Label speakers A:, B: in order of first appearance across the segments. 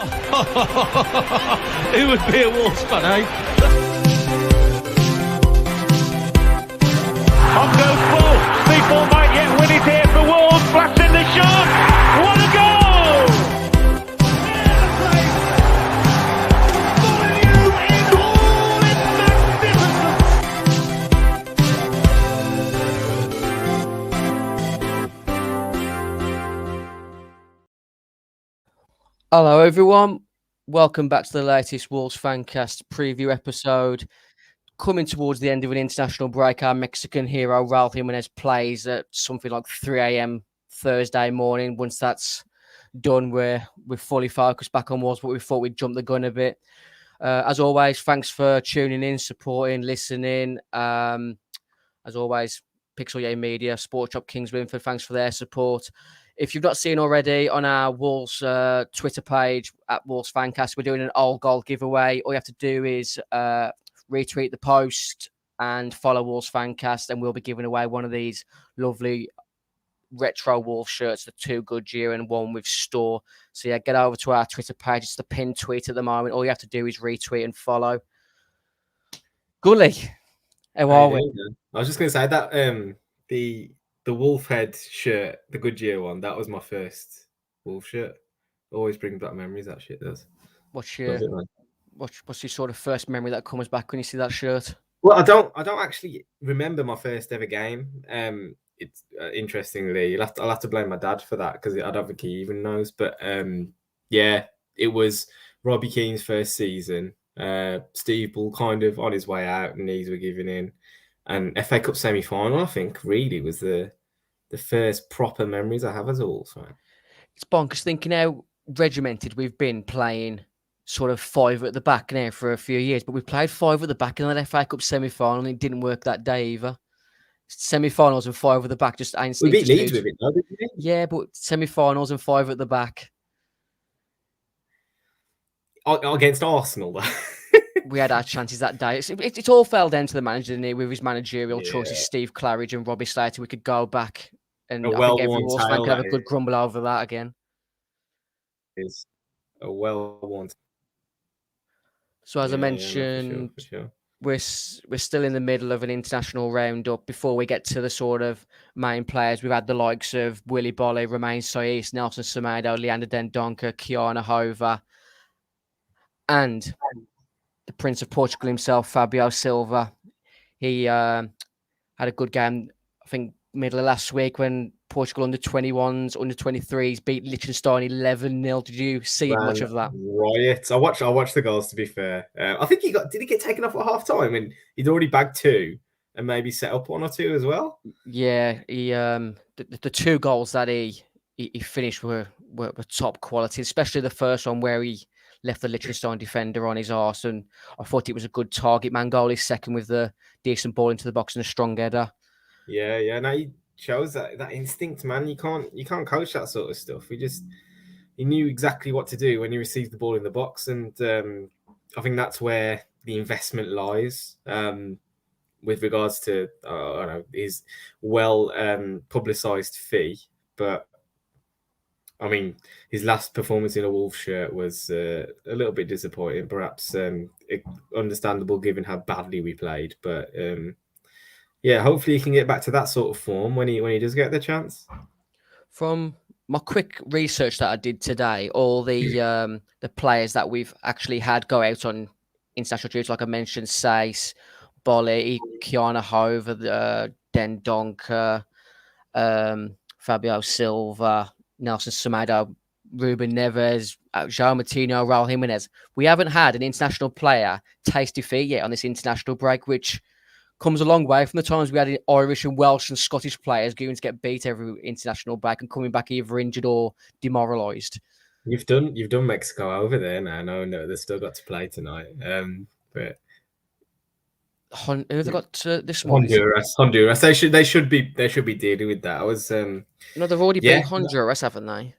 A: Who would be a Wolves fan, eh?
B: On goes Bull. People might yet win it here for Wolves. Flash in the shot. What a goal!
C: Hello, everyone. Welcome back to the latest Wolves Fancast preview episode. Coming towards the end of an international break, our Mexican hero, Raul Jimenez, plays at something like 3 a.m. Thursday morning. Once that's done, we're fully focused back on Wolves, but we thought we'd jump the gun a bit. As always, thanks for tuning in, supporting, listening. As always, Pixel Yay Media, Sport Shop Kings Winford, thanks for their support. If you've not seen already, on our Wolves Twitter page at Wolves Fancast, we're doing an old goal giveaway. All you have to do is retweet the post and follow Wolves Fancast, and we'll be giving away one of these lovely retro Wolves shirts, the two Goodyear and one with Store. So yeah, get over to our Twitter page. It's the pinned tweet at the moment. All you have to do is retweet and follow. Gully, how are we?
D: I was just going to say that the wolf head shirt, the Goodyear one, that was my first wolf shirt. Always brings back memories, that shit does.
C: What's your sort of first memory that comes back when you see that shirt?
D: Well, I don't actually remember my first ever game. It's interestingly, I'll have to blame my dad for that because I don't think he even knows. But yeah, it was Robbie Keane's first season. Steve Bull kind of on his way out, knees were giving in, and FA Cup semi-final, I think, really was the first proper memories I have as a Wolves fan.
C: It's bonkers thinking how regimented we've been playing sort of five at the back now for a few years, but we played five at the back in that FA Cup semi-final and it didn't work that day either. Semi-finals and five at the back just ain't.
D: We beat Leeds with it, though, didn't we?
C: Yeah, but semi-finals and five at the back.
D: Against Arsenal, though.
C: We had our chances that day. It all fell down to the manager, didn't it? With his managerial choices, Steve Claridge and Robbie Slater. We could go back and I think every Wolves fan could have a good grumble over that again.
D: Is a well-worn.
C: So as I mentioned, for sure. We're still in the middle of an international roundup. Before we get to the sort of main players, we've had the likes of Willy Boly, Romain Saiss, Nelson Semedo, Leander Dendoncker, Kiana Hova, and the Prince of Portugal himself, Fabio Silva. He had a good game, I think, middle of last week when Portugal under-21s, under-23s beat Liechtenstein 11-0. Did you see much of that?
D: Riot. I watched the goals, to be fair. I think did he get taken off at half-time when he'd already bagged two and maybe set up one or two as well?
C: Yeah, he the two goals that he finished were top quality, especially the first one where he left the Liechtenstein defender on his arse, and I thought it was a good target man goal. His second with the decent ball into the box and a strong header.
D: Yeah. No, he shows that instinct, man. You can't coach that sort of stuff. He knew exactly what to do when he received the ball in the box, and I think that's where the investment lies. With regards to his well publicized fee, but I mean, his last performance in a Wolves shirt was a little bit disappointing, perhaps understandable given how badly we played. But yeah, hopefully he can get back to that sort of form when he does get the chance.
C: From my quick research that I did today, all the players that we've actually had go out on international duty, like I mentioned, Saiss, Boly, Kiana Hova, Dendoncker, Fabio Silva, Nelson Semedo, Ruben Neves, João Moutinho, Raul Jimenez. We haven't had an international player taste defeat yet on this international break, which comes a long way from the times we had Irish and Welsh and Scottish players going to get beat every international break and coming back either injured or demoralised.
D: You've done Mexico over there now. No, they've still got to play tonight. But
C: who have they got this morning?
D: Honduras. They should be dealing with that. I was
C: no, they've already beat Honduras, haven't they?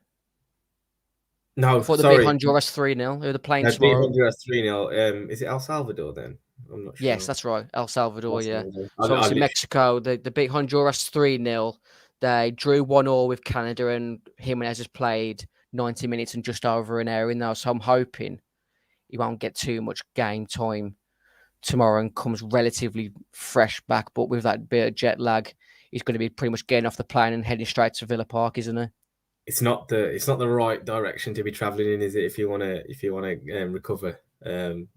D: No,
C: I thought they beat Honduras 3-0. They're playing tomorrow.
D: Beat Honduras 3-0. Is it El Salvador then? I'm not sure.
C: Yes, that's right. El Salvador, yeah. So obviously Mexico, they beat Honduras 3-0. They drew 1-1 with Canada, and Jimenez has played 90 minutes and just over an hour in there. So I'm hoping he won't get too much game time tomorrow and comes relatively fresh back. But with that bit of jet lag, he's going to be pretty much getting off the plane and heading straight to Villa Park, isn't he?
D: It's not the right direction to be traveling in, is it? If you want to recover,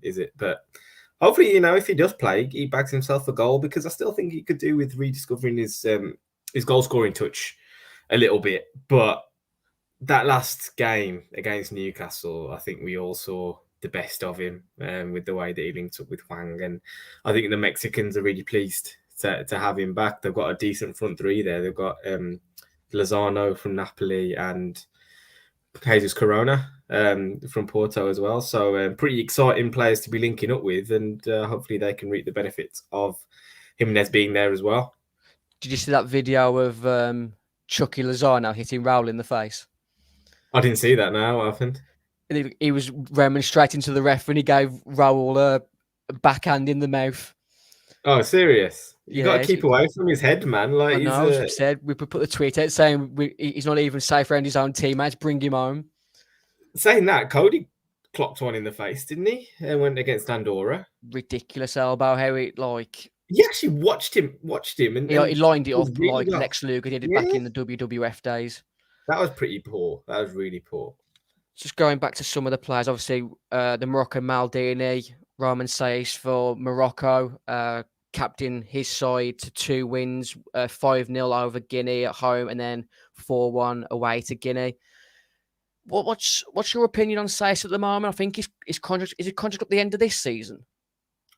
D: is it? But hopefully, if he does play, he bags himself a goal, because I still think he could do with rediscovering his goal scoring touch a little bit. But that last game against Newcastle, I think we all saw the best of him with the way that he linked up with Wang, and I think the Mexicans are really pleased to have him back. They've got a decent front three there. They've got Lozano from Napoli and Jesus Corona from Porto as well. So pretty exciting players to be linking up with, and hopefully they can reap the benefits of Jimenez being there as well.
C: Did you see that video of Chucky Lozano hitting Raul in the face?
D: I didn't see that now. What happened?
C: He was remonstrating to the ref and he gave Raul a backhand in the mouth.
D: Oh, serious? You got to keep away from his head, man. Like,
C: I know, as we said, we put the tweet out saying he's not even safe around his own teammates. Bring him home.
D: Saying that, Cody clocked one in the face, didn't he? And went against Andorra.
C: Ridiculous elbow. How it
D: He actually watched him, and
C: he lined it up
D: really
C: like
D: well.
C: Lex Luger did it back in the WWF days.
D: That was pretty poor. That was really poor.
C: Just going back to some of the players, obviously the Moroccan Maldini, Roman Saïs for Morocco, captain his side to 2 wins, 5-0 over Guinea at home, and then 4-1 away to Guinea. What's your opinion on Saïs at the moment? I think his contract is up at the end of this season.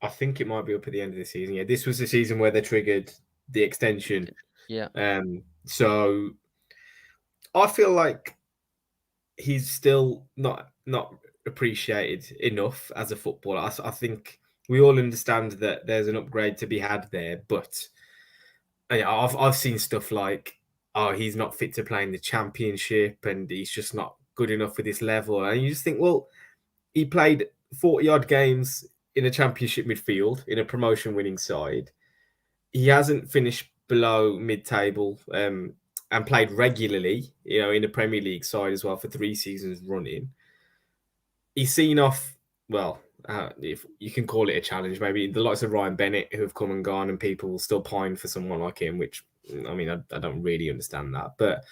D: I think it might be up at the end of the season. Yeah, this was the season where they triggered the extension.
C: Yeah.
D: So I feel like he's still not appreciated enough as a footballer. I think we all understand that there's an upgrade to be had there, but I've seen stuff like, oh, he's not fit to play in the Championship and he's just not good enough for this level. And you just think, well, he played 40-odd games in a Championship midfield in a promotion-winning side. He hasn't finished below mid-table and played regularly, in the Premier League side as well for 3 seasons running. He's seen off, well, if you can call it a challenge, maybe the likes of Ryan Bennett who have come and gone, and people will still pine for someone like him, which, I mean, I don't really understand that. But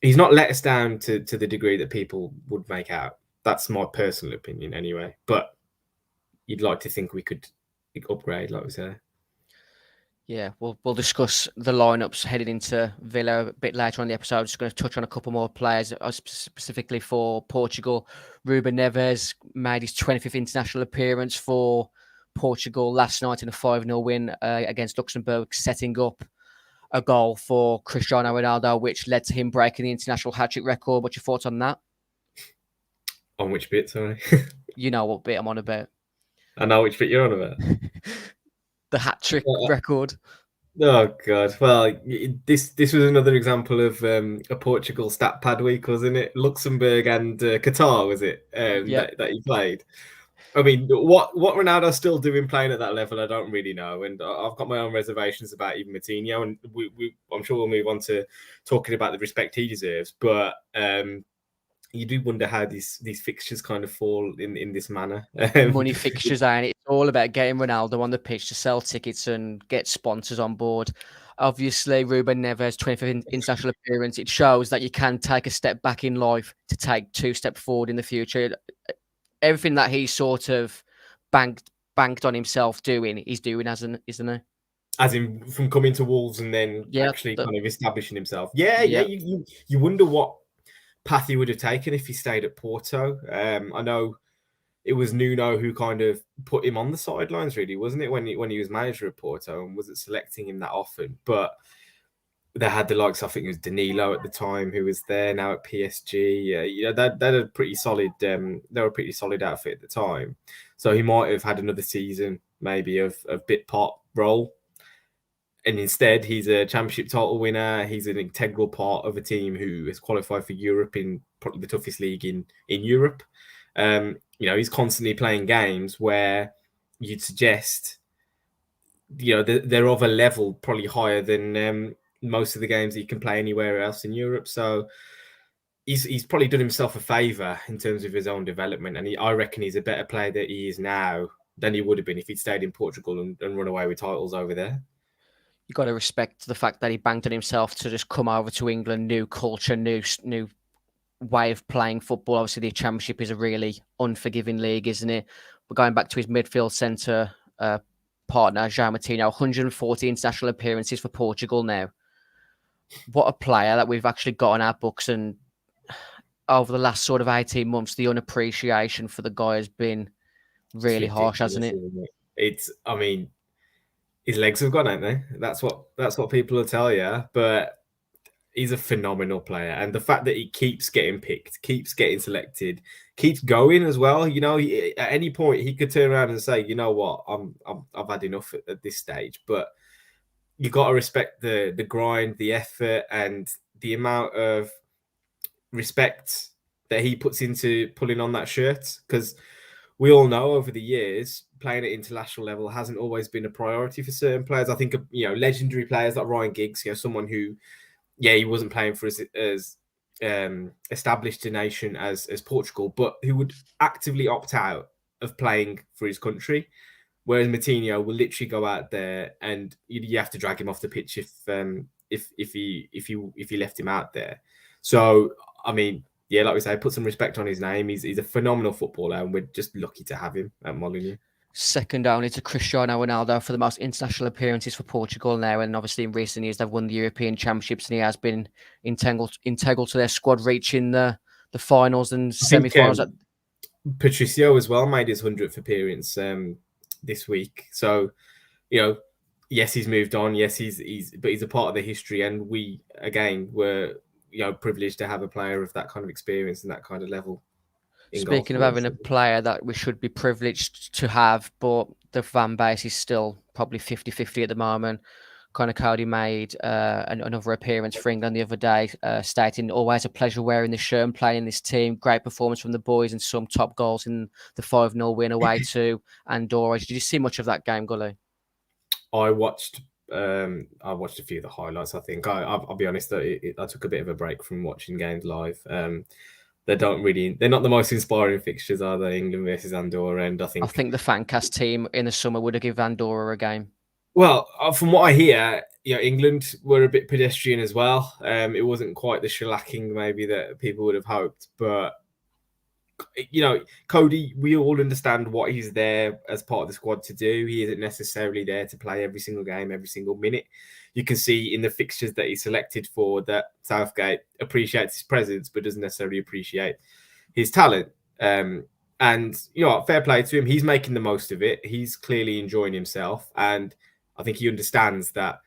D: he's not let us down to the degree that people would make out. That's my personal opinion anyway. But you'd like to think we could upgrade, like we said.
C: Yeah, we'll discuss the lineups heading into Villa a bit later on in the episode. Just going to touch on a couple more players, specifically for Portugal. Ruben Neves made his 25th international appearance for Portugal last night in a 5-0 win against Luxembourg, setting up a goal for Cristiano Ronaldo, which led to him breaking the international hat-trick record. What's your thoughts on that?
D: On which bit, sorry?
C: You know what bit I'm on about.
D: I know which bit you're on about.
C: The hat-trick record.
D: Oh God! Well, this was another example of a Portugal stat pad week, wasn't it? Luxembourg and Qatar, was it? That he played. I mean, what Ronaldo's still doing playing at that level, I don't really know, and I've got my own reservations about even Moutinho, and I'm sure we'll move on to talking about the respect he deserves. But you do wonder how these fixtures kind of fall in this manner.
C: Money fixtures, and it's all about getting Ronaldo on the pitch to sell tickets and get sponsors on board. Obviously, Ruben Neves' 25th international appearance, it shows that you can take a step back in life to take 2 steps forward in the future. Everything that he sort of banked on himself doing, he's doing, isn't he?
D: As in from coming to Wolves and then actually kind of establishing himself. Yeah. You wonder what path he would have taken if he stayed at Porto. I know it was Nuno who kind of put him on the sidelines, really, wasn't it, when he was manager of Porto, and wasn't selecting him that often. But they had the likes, I think it was Danilo at the time, who was there now at PSG. They're a pretty solid. They were a pretty solid outfit at the time. So he might have had another season, maybe of bit part role. And instead, he's a championship title winner. He's an integral part of a team who has qualified for Europe in probably the toughest league in Europe. He's constantly playing games where you'd suggest, they're of a level probably higher than most of the games that you can play anywhere else in Europe. So he's probably done himself a favour in terms of his own development, and I reckon he's a better player that he is now than he would have been if he'd stayed in Portugal and run away with titles over there.
C: You got to respect the fact that he banked on himself to just come over to England, new culture, new way of playing football. Obviously, the Championship is a really unforgiving league, isn't it? But going back to his midfield centre partner, João Moutinho, 140 international appearances for Portugal now. What a player that we've actually got on our books, and over the last sort of 18 months, the unappreciation for the guy has been really harsh, hasn't it?
D: It's, I mean, his legs have gone, haven't they? That's what people will tell you. But he's a phenomenal player, and the fact that he keeps getting picked, keeps getting selected, keeps going as well. You know, at any point he could turn around and say, "You know what? I've had enough at this stage." But you got to respect the grind, the effort, and the amount of respect that he puts into pulling on that shirt, because we all know over the years playing at international level hasn't always been a priority for certain players. I think of, legendary players like Ryan Giggs, someone who, he wasn't playing for as established a nation as Portugal, but who would actively opt out of playing for his country. Whereas Moutinho will literally go out there, and you have to drag him off the pitch if he left him out there. So I mean, like we say, put some respect on his name. He's a phenomenal footballer, and we're just lucky to have him at Molineux.
C: Second only to Cristiano Ronaldo for the most international appearances for Portugal now, and obviously in recent years they've won the European Championships, and he has been integral to their squad reaching the finals and semi-finals.
D: Patricio as well made his 100th appearance this week. So, yes, he's moved on. Yes, he's a part of the history, and we again were privileged to have a player of that kind of experience and that kind of level.
C: Speaking of having a player that we should be privileged to have, but the fan base is still probably 50-50 at the moment. Conor Cody made another appearance for England the other day, stating, "Always a pleasure wearing this shirt and playing in this team. Great performance from the boys and some top goals in the 5-0 win away to Andorra." Did you see much of that game, Gully?
D: I watched a few of the highlights. I think I'll be honest, I took a bit of a break from watching games live. They're not the most inspiring fixtures, are they? England versus Andorra, and I think
C: the Fancast team in the summer would have given Andorra a game.
D: Well, from what I hear, England were a bit pedestrian as well. It wasn't quite the shellacking maybe that people would have hoped, but Cody, we all understand what he's there as part of the squad to do. He isn't necessarily there to play every single game, every single minute. You can see in the fixtures that he selected for that Southgate appreciates his presence, but doesn't necessarily appreciate his talent. And, fair play to him. He's making the most of it. He's clearly enjoying himself. And I think he understands that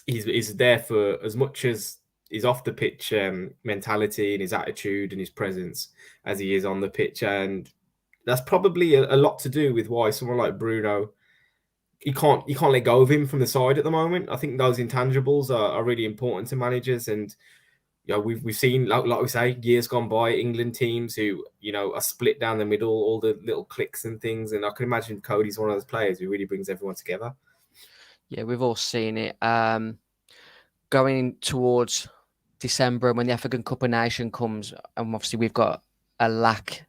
D: he's there for as much as his off the pitch mentality and his attitude and his presence as he is on the pitch. And that's probably a lot to do with why someone like Bruno, you can't let go of him from the side at the moment. I think those intangibles are really important to managers. And we've seen, like we say, years gone by, England teams who are split down the middle, all the little cliques and things. And I can imagine Cody's one of those players who really brings everyone together.
C: Yeah, we've all seen it. Going towards December, when the African Cup of Nations comes, and obviously we've got a lack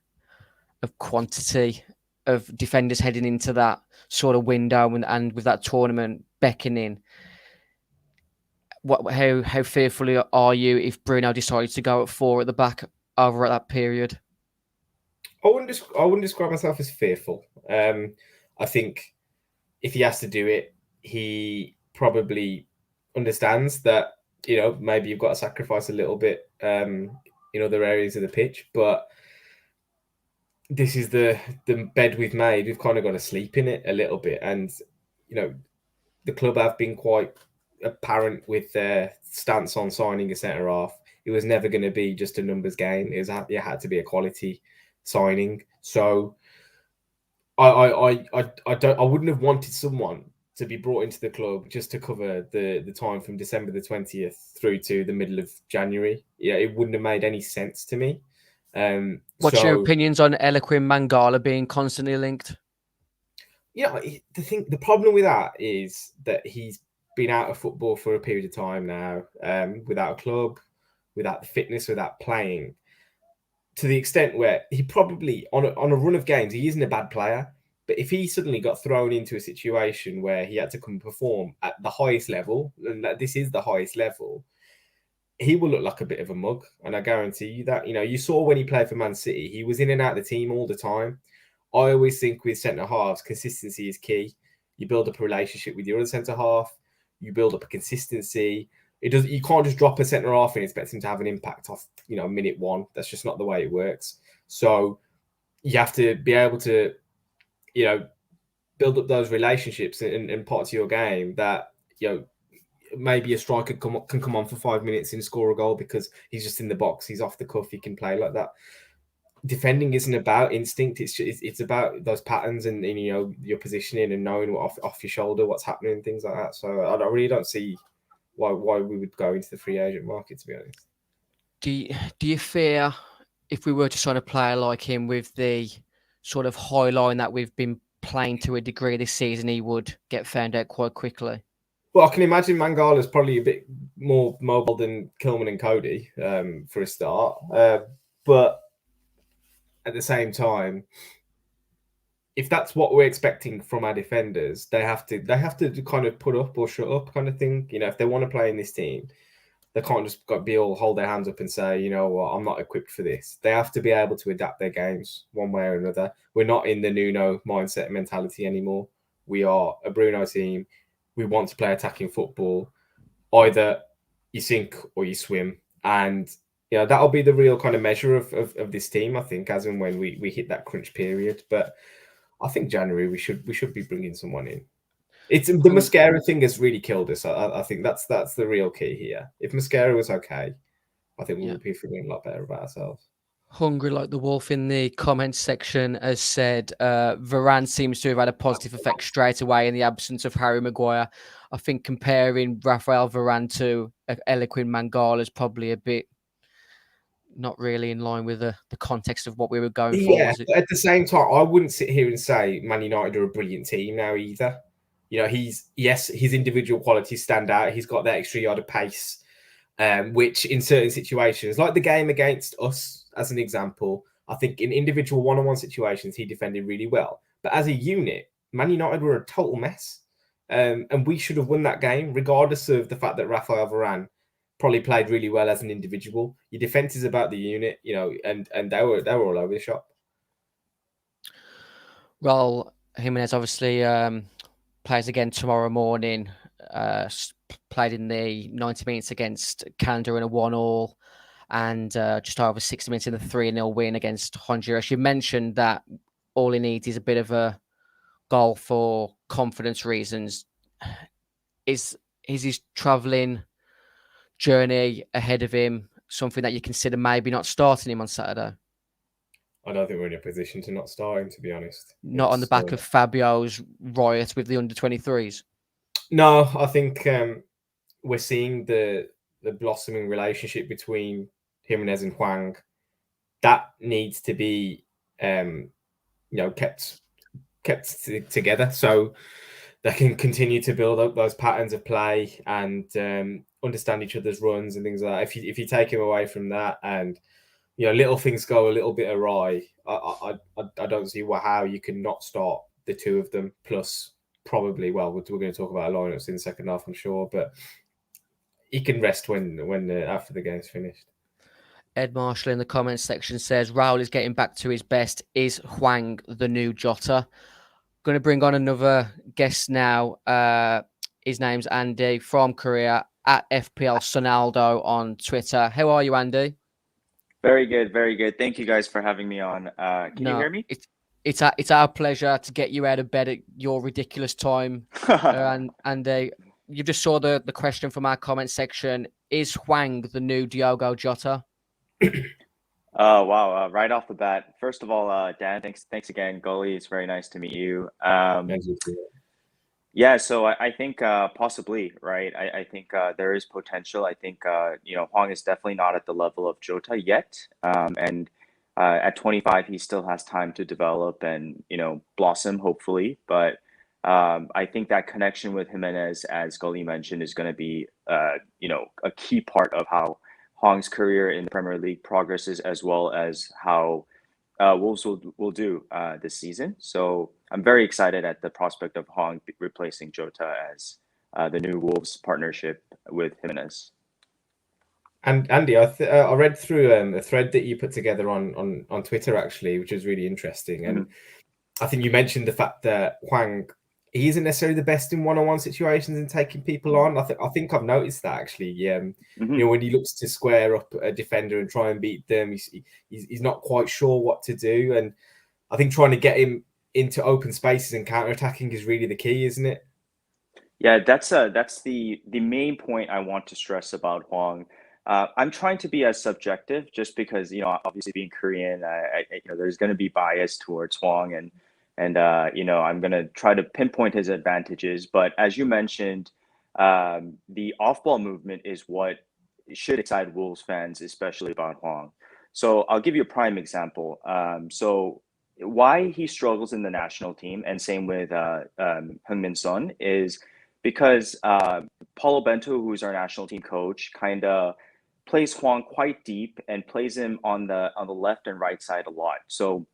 C: of quantity of defenders heading into that sort of window, and with that tournament beckoning, how fearful are you if Bruno decides to go at 4 at the back over at that period?
D: I wouldn't describe myself as fearful. I think if he has to do it, he probably understands that maybe you've got to sacrifice a little bit in other areas of the pitch, but this is the bed we've made. We've kind of got to sleep in it a little bit, and the club have been quite apparent with their stance on signing a centre half. It was never going to be just a numbers game. It had to be a quality signing. So I wouldn't have wanted someone to be brought into the club just to cover the time from December the 20th through to the middle of January. It wouldn't have made any sense to me.
C: What's your opinions on Eloquim Mangala being constantly linked?
D: The problem with that is that he's been out of football for a period of time now, without a club, without the fitness, without playing. to the extent where he probably on a run of games he isn't a bad player, but if he suddenly got thrown into a situation where he had to come perform at the highest level, and that this is the highest level, he will look like a bit of a mug. And I guarantee you that. You saw when he played for Man City, he was in and out of the team all the time. I always think with centre halves, consistency is key. You build up a relationship with your other centre half. You build up a consistency. You can't just drop a centre half and expect him to have an impact off, minute one. That's just not the way it works. So you have to be able to, build up those relationships and parts of your game that, maybe a striker can come on for 5 minutes and score a goal because he's just in the box. He's off the cuff. He can play like that. Defending isn't about instinct. It's about those patterns and your positioning and knowing what off your shoulder, what's happening and things like that. So I really don't see why we would go into the free agent market, to be honest.
C: Do you fear if we were to sign a player like him with the sort of high line that we've been playing to a degree this season, he would get found out quite quickly?
D: Well, I can imagine Mangala's probably a bit more mobile than Kilman and Cody for a start. But at the same time, if that's what we're expecting from our defenders, they have to kind of put up or shut up kind of thing. If they want to play in this team, they can't just hold their hands up and say, you know what, I'm not equipped for this. They have to be able to adapt their games one way or another. We're not in the Nuno mindset mentality anymore. We are a Bruno team. We want to play attacking football. Either you sink or you swim. And that'll be the real kind of measure of this team, I think, as and when we hit that crunch period. But I think January we should be bringing someone in. It's the Mosquera thing has really killed us. I think that's the real key here. If Mosquera was okay, I think we would be feeling a lot better about ourselves.
C: Hungry like the wolf in the comments section has said Varane seems to have had a positive effect straight away in the absence of Harry Maguire. I think comparing Rafael Varane to Eloquent Mangala is probably a bit not really in line with the context of what we were going for.
D: Yeah, but at the same time, I wouldn't sit here and say Man United are a brilliant team now either. His individual qualities stand out. He's got that extra yard of pace, which in certain situations, like the game against us, as an example, I think in individual one-on-one situations, he defended really well. But as a unit, Man United were a total mess. And we should have won that game, regardless of the fact that Rafael Varane probably played really well as an individual. Your defense is about the unit, and they were all over the shop.
C: Well, Jimenez obviously plays again tomorrow morning. Played in the 90 minutes against Canada in a 1-1. And just over 60 minutes in the 3-0 win against Honduras. You mentioned that all he needs is a bit of a goal for confidence reasons. Is his travelling journey ahead of him something that you consider maybe not starting him on Saturday?
D: I don't think we're in a position to not start him, to be honest.
C: Not on the back of Fabio's riot with the under-23s?
D: No, I think we're seeing the blossoming relationship between Jimenez and Hwang. That needs to be kept together so they can continue to build up those patterns of play and understand each other's runs and things like that. If you take him away from that and little things go a little bit awry, I don't see how you can not start the two of them. Plus, probably, we're going to talk about lineups in the second half, I'm sure, but he can rest when after the game's finished.
C: Ed Marshall in the comments section says Raul is getting back to his best. Is Hwang the new Jota? Going to bring on another guest now. His name's Andy from Korea at FPL Sonaldo on Twitter. How are you, Andy?
E: Very good, very good. Thank you guys for having me on. Can you hear me?
C: It's our pleasure to get you out of bed at your ridiculous time. And you just saw the question from our comment section. Is Hwang the new Diogo Jota?
E: Oh, wow. Right off the bat. First of all, Dan, thanks again. Gully, it's very nice to meet you. Yeah, so I think possibly, right? I think there is potential. I think, Hwang is definitely not at the level of Jota yet. And at 25, he still has time to develop and, blossom, hopefully. But I think that connection with Jimenez, as Gully mentioned, is going to be, a key part of how Hong's career in the Premier League progresses, as well as how Wolves will do this season. So I'm very excited at the prospect of Hong replacing Jota as the new Wolves partnership with Jimenez.
D: And Andy, I read through a thread that you put together on Twitter, actually, which is really interesting. And I think you mentioned the fact that Hwang, he isn't necessarily the best in one-on-one situations and taking people on. I think I've noticed that, actually. You know, when he looks to square up a defender and try and beat them, he's not quite sure what to do. And I think trying to get him into open spaces and counter-attacking is really the key, isn't it?
E: Yeah, that's the main point I want to stress about Hwang. I'm trying to be as subjective, just because, you know, obviously being Korean, you know, there's going to be bias towards Hwang, and you know, I'm going to try to pinpoint his advantages. But as you mentioned, the off-ball movement is what should excite Wolves fans, especially about Hwang. So I'll give you a prime example. So why he struggles in the national team, and same with Heung-min Son, is because Paulo Bento, who's our national team coach, kind of plays Hwang quite deep and plays him on the left and right side a lot. So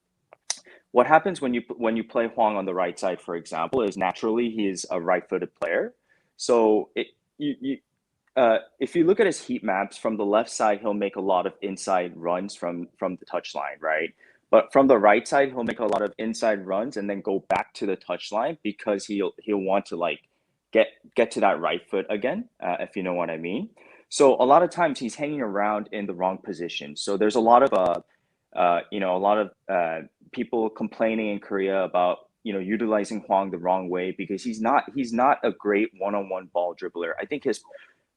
E: what happens when you play Hwang on the right side, for example, is naturally he's a right-footed player. So if you look at his heat maps from the left side, he'll make a lot of inside runs from the touchline, right? But from the right side, he'll make a lot of inside runs and then go back to the touchline, because he'll want to like get to that right foot again, if you know what I mean. So a lot of times he's hanging around in the wrong position. So there's a lot of people complaining in Korea about, you know, utilizing Hwang the wrong way, because he's not a great one-on-one ball dribbler. I think his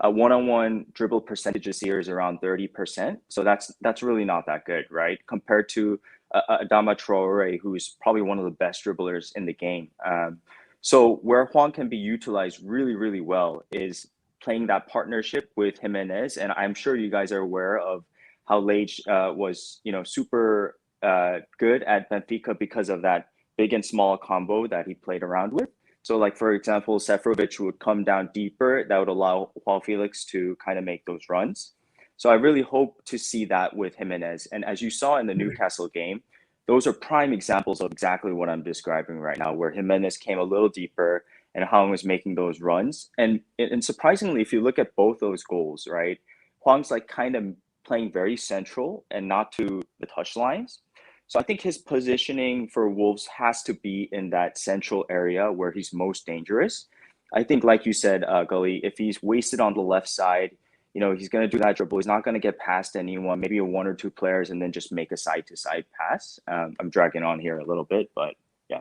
E: one-on-one dribble percentage this year is around 30%. So that's really not that good, right? Compared to Adama Traore, who's probably one of the best dribblers in the game. So where Hwang can be utilized really, really well is playing that partnership with Jimenez. And I'm sure you guys are aware of how Lage was, you know, super good at Benfica because of that big and small combo that he played around with. So, like, for example, Seferovic would come down deeper. That would allow Joao Felix to kind of make those runs. So I really hope to see that with Jimenez. And as you saw in the Newcastle game, those are prime examples of exactly what I'm describing right now, where Jimenez came a little deeper and Hwang was making those runs. And surprisingly, if you look at both those goals, right, Hwang's like kind of playing very central and not to the touch lines. So I think his positioning for Wolves has to be in that central area where he's most dangerous. I think, like you said, Gully, if he's wasted on the left side, you know, he's going to do that dribble. He's not going to get past anyone, maybe one or two players, and then just make a side-to-side pass. I'm dragging on here a little bit, but yeah.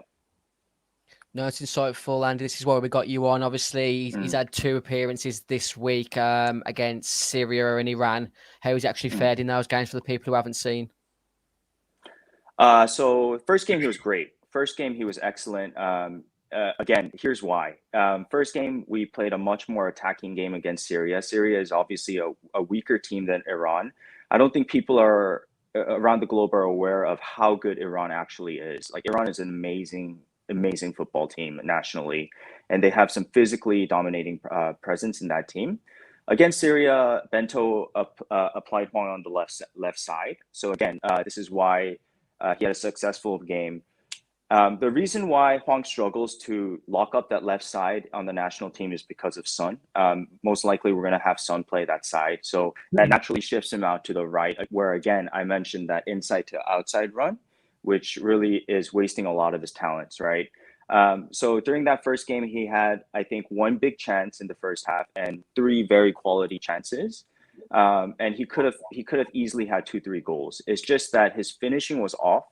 C: No, it's insightful, Andy. This is why we got you on. Obviously, he's had 2 appearances this week against Syria and Iran. How he's actually fared in those games for the people who haven't seen?
E: So first game, he was great. First game, he was excellent. Again, here's why. First game, we played a much more attacking game against Syria. Syria is obviously a weaker team than Iran. I don't think people are around the globe are aware of how good Iran actually is. Like, Iran is an amazing football team nationally, and they have some physically dominating presence in that team. Against Syria, Bento applied Hwang on the left side. So again, this is why he had a successful game. The reason why Hwang struggles to lock up that left side on the national team is because of Son. Most likely, we're going to have Son play that side. So that naturally shifts him out to the right, where, again, I mentioned that inside to outside run, which really is wasting a lot of his talents, right? So during that first game, he had, I think, 1 big chance in the first half and 3 very quality chances. And he could have easily had 2-3 goals. It's just that his finishing was off.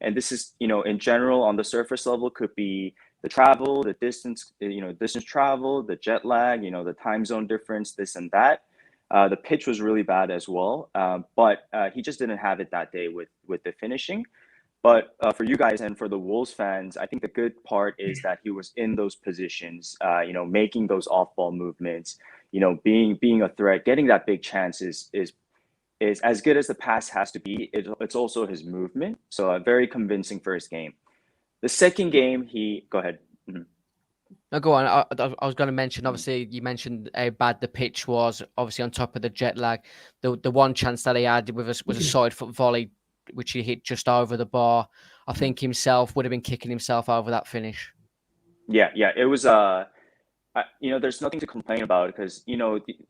E: And this is, you know, in general, on the surface level, could be the travel, the distance, distance travel, the jet lag, the time zone difference, this and that. The pitch was really bad as well, but he just didn't have it that day with the finishing. But for you guys and for the Wolves fans, I think the good part is that he was in those positions, making those off-ball movements, being a threat, getting that big chance is as good as the pass has to be. It's also his movement. So a very convincing first game. The second game, go ahead. Mm-hmm.
C: No, go on. I was going to mention, obviously, you mentioned how bad the pitch was, obviously, on top of the jet lag. The one chance that he had with us was a side foot volley, which he hit just over the bar. I think himself would have been kicking himself over that finish.
E: Yeah, it was there's nothing to complain about because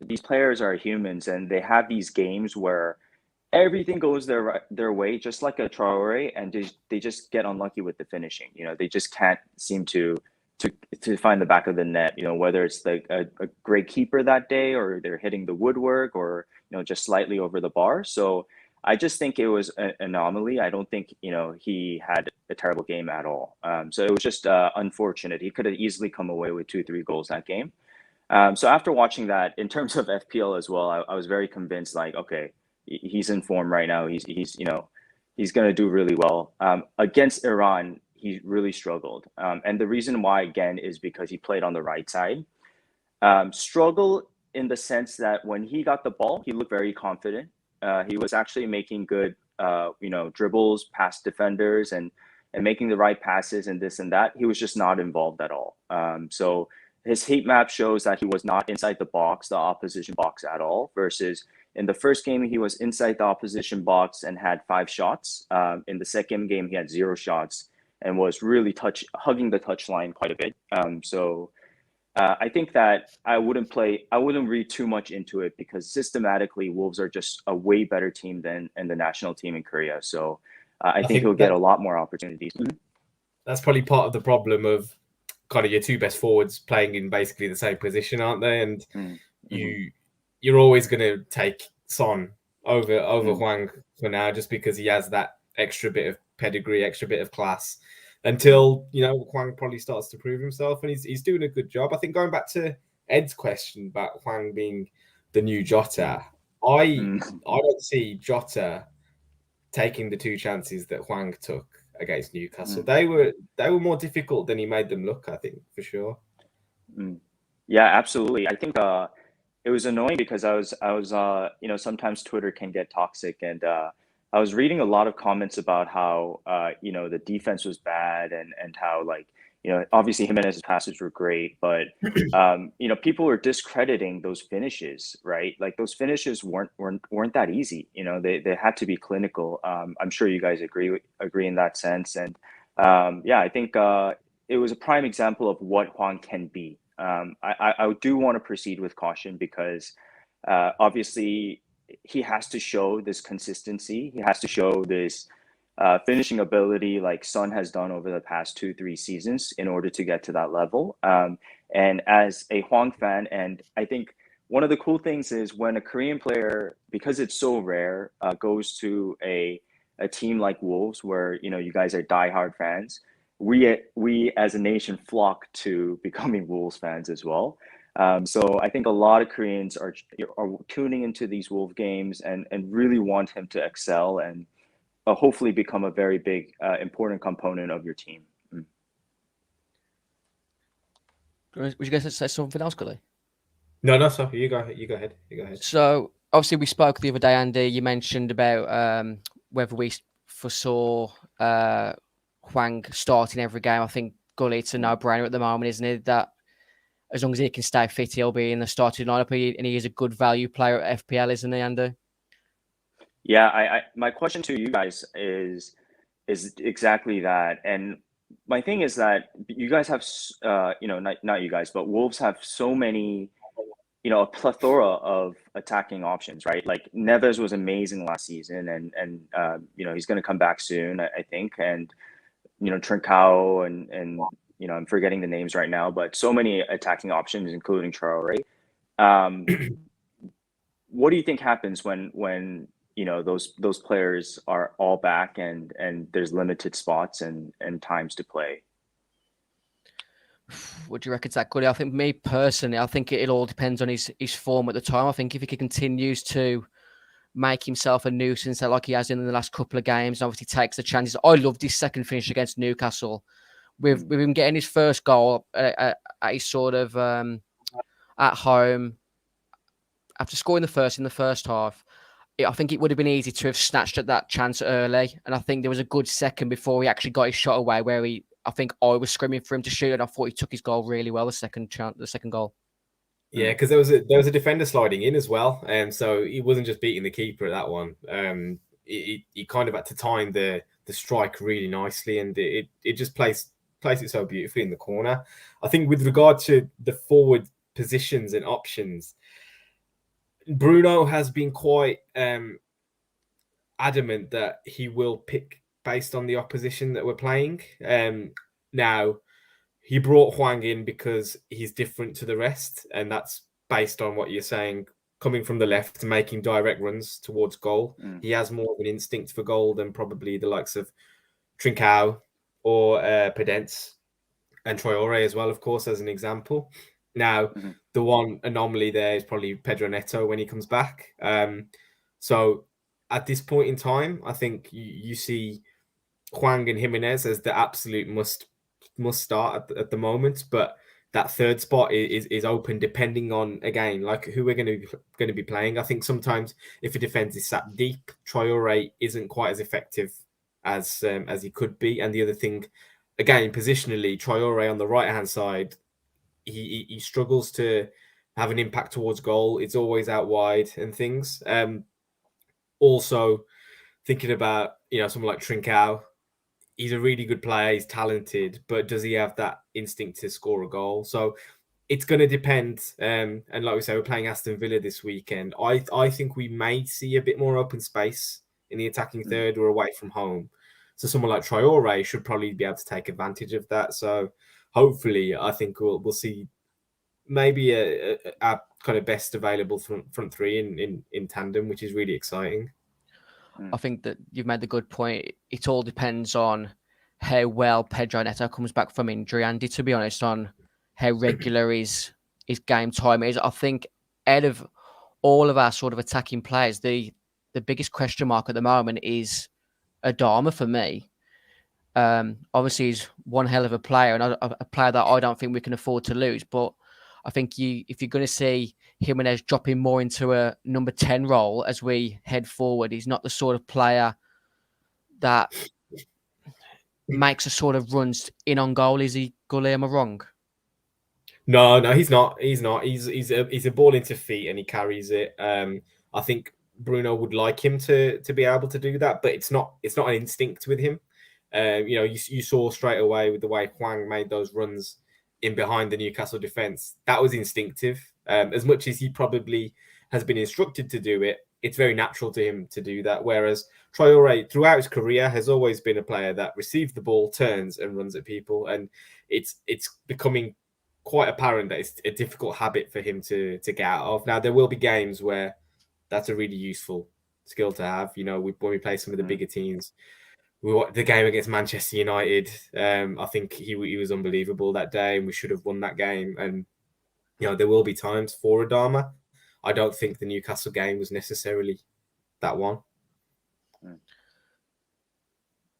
E: these players are humans and they have these games where everything goes their way, just like a Traore, and they just get unlucky with the finishing. They just can't seem to find the back of the net. Whether it's like a great keeper that day, or they're hitting the woodwork, or just slightly over the bar. So I just think it was an anomaly. I don't think he had a terrible game at all. So it was just unfortunate. He could have easily come away with 2-3 goals that game. So after watching that, in terms of FPL as well, I was very convinced. Like, okay, he's in form right now. He's going to do really well. Against Iran, he really struggled. And the reason why, again, is because he played on the right side. Struggle in the sense that when he got the ball, he looked very confident. He was actually making good, dribbles past defenders and making the right passes and this and that. He was just not involved at all. So his heat map shows that he was not inside the opposition box at all, versus in the first game, he was inside the opposition box and had 5 shots. In the second game, he had 0 shots and was really hugging the touchline quite a bit. I think that I wouldn't read too much into it, because systematically Wolves are just a way better team than the national team in Korea. So I think he'll get a lot more opportunities.
D: That's probably part of the problem of kind of your 2 best forwards playing in basically the same position, aren't they? And you're always going to take Son over Hwang for now, just because he has that extra bit of pedigree, extra bit of class, until Hwang probably starts to prove himself, and he's doing a good job. I think, going back to Ed's question about Hwang being the new Jota, I don't see Jota taking the 2 chances that Hwang took against Newcastle. They were more difficult than he made them look, I think, for sure.
E: Yeah, absolutely. I think it was annoying because I was sometimes Twitter can get toxic, and I was reading a lot of comments about how the defense was bad, and how, like, obviously Jimenez's passes were great, but people were discrediting those finishes, right? Like, those finishes weren't that easy. They had to be clinical. I'm sure you guys agree in that sense, and I think it was a prime example of what Hwang can be. I do want to proceed with caution, because obviously he has to show this consistency. He has to show this finishing ability like Son has done over the past 2-3 seasons in order to get to that level. And as a Hwang fan, and I think one of the cool things is when a Korean player, because it's so rare, goes to a team like Wolves, where you guys are diehard fans, we as a nation flock to becoming Wolves fans as well. So I think a lot of Koreans are tuning into these Wolves games and really want him to excel and hopefully become a very big, important component of your team.
C: Would you guys say something else, Gully?
D: No, sorry. You go ahead.
C: So obviously we spoke the other day, Andy. You mentioned about whether we foresaw Hwang starting every game. I think, Gully, it's a no-brainer at the moment, isn't it? That as long as he can stay fit, he'll be in the starting lineup, and he is a good value player at FPL, isn't he, Andy?
E: Yeah, my question to you guys is exactly that. And my thing is that you guys have, not you guys, but Wolves have so many, a plethora of attacking options, right? Like, Neves was amazing last season, and he's going to come back soon, I think. And Trincao and I'm forgetting the names right now, but so many attacking options, including Traore. What do you think happens when those players are all back and there's limited spots and times to play?
C: What do you reckon, Zach? Good. I think, me personally, I think it all depends on his form at the time. I think if he continues to make himself a nuisance like he has in the last couple of games, obviously takes the chances. I loved his second finish against Newcastle. With him getting his first goal at his sort of at home after scoring in the first half. I think it would have been easy to have snatched at that chance early, and I think there was a good second before he actually got his shot away, where he I think I was screaming for him to shoot, and I thought he took his goal really well. The second goal.
D: Yeah, because there was a defender sliding in as well, and so he wasn't just beating the keeper at that one. He kind of had to time the strike really nicely, and it just placed it so beautifully in the corner. I think with regard to the forward positions and options, Bruno has been quite adamant that he will pick based on the opposition that we're playing. Now, he brought Hwang in because he's different to the rest, and that's based on what you're saying, coming from the left and making direct runs towards goal. He has more of an instinct for goal than probably the likes of Trincao or Pedence and Traore as well, of course, as an example. Now, the one anomaly there is probably Pedro Neto when he comes back. So at this point in time, I think you see Hwang and Jimenez as the absolute must start at the moment, but that third spot is open depending on, again, like who we're going to be playing. I think sometimes if a defense is sat deep, Traore isn't quite as effective as he could be. And the other thing, again, positionally, Traore on the right hand side, he struggles to have an impact towards goal. It's always out wide and things. Also, thinking about someone like Trincao, he's a really good player. He's talented, but does he have that instinct to score a goal? So it's going to depend. And like we say, we're playing Aston Villa this weekend. I think we may see a bit more open space in the attacking third or away from home. So someone like Traore should probably be able to take advantage of that. So hopefully, I think we'll see maybe a kind of best available front three in tandem, which is really exciting.
C: I think that you've made the good point. It all depends on how well Pedro Neto comes back from injury, Andy, to be honest, on how regular his game time is. I think out of all of our sort of attacking players, the biggest question mark at the moment is Adama for me. Obviously, he's one hell of a player, and a player that I don't think we can afford to lose. But I think if you're going to see Jimenez dropping more into a number 10 role as we head forward, he's not the sort of player that makes a sort of runs in on goal. Is he, Gully? Am I wrong?
D: No, he's not. He's a ball into feet and he carries it. I think Bruno would like him to be able to do that, but it's not an instinct with him. You saw straight away with the way Hwang made those runs in behind the Newcastle defence. That was instinctive. As much as he probably has been instructed to do it, it's very natural to him to do that. Whereas Traore, throughout his career, has always been a player that receives the ball, turns and runs at people. And it's becoming quite apparent that it's a difficult habit for him to get out of. Now, there will be games where that's a really useful skill to have. When we play some of the bigger teams, the game against Manchester United, I think he was unbelievable that day, and we should have won that game. And there will be times for Adama. I don't think the Newcastle game was necessarily that one.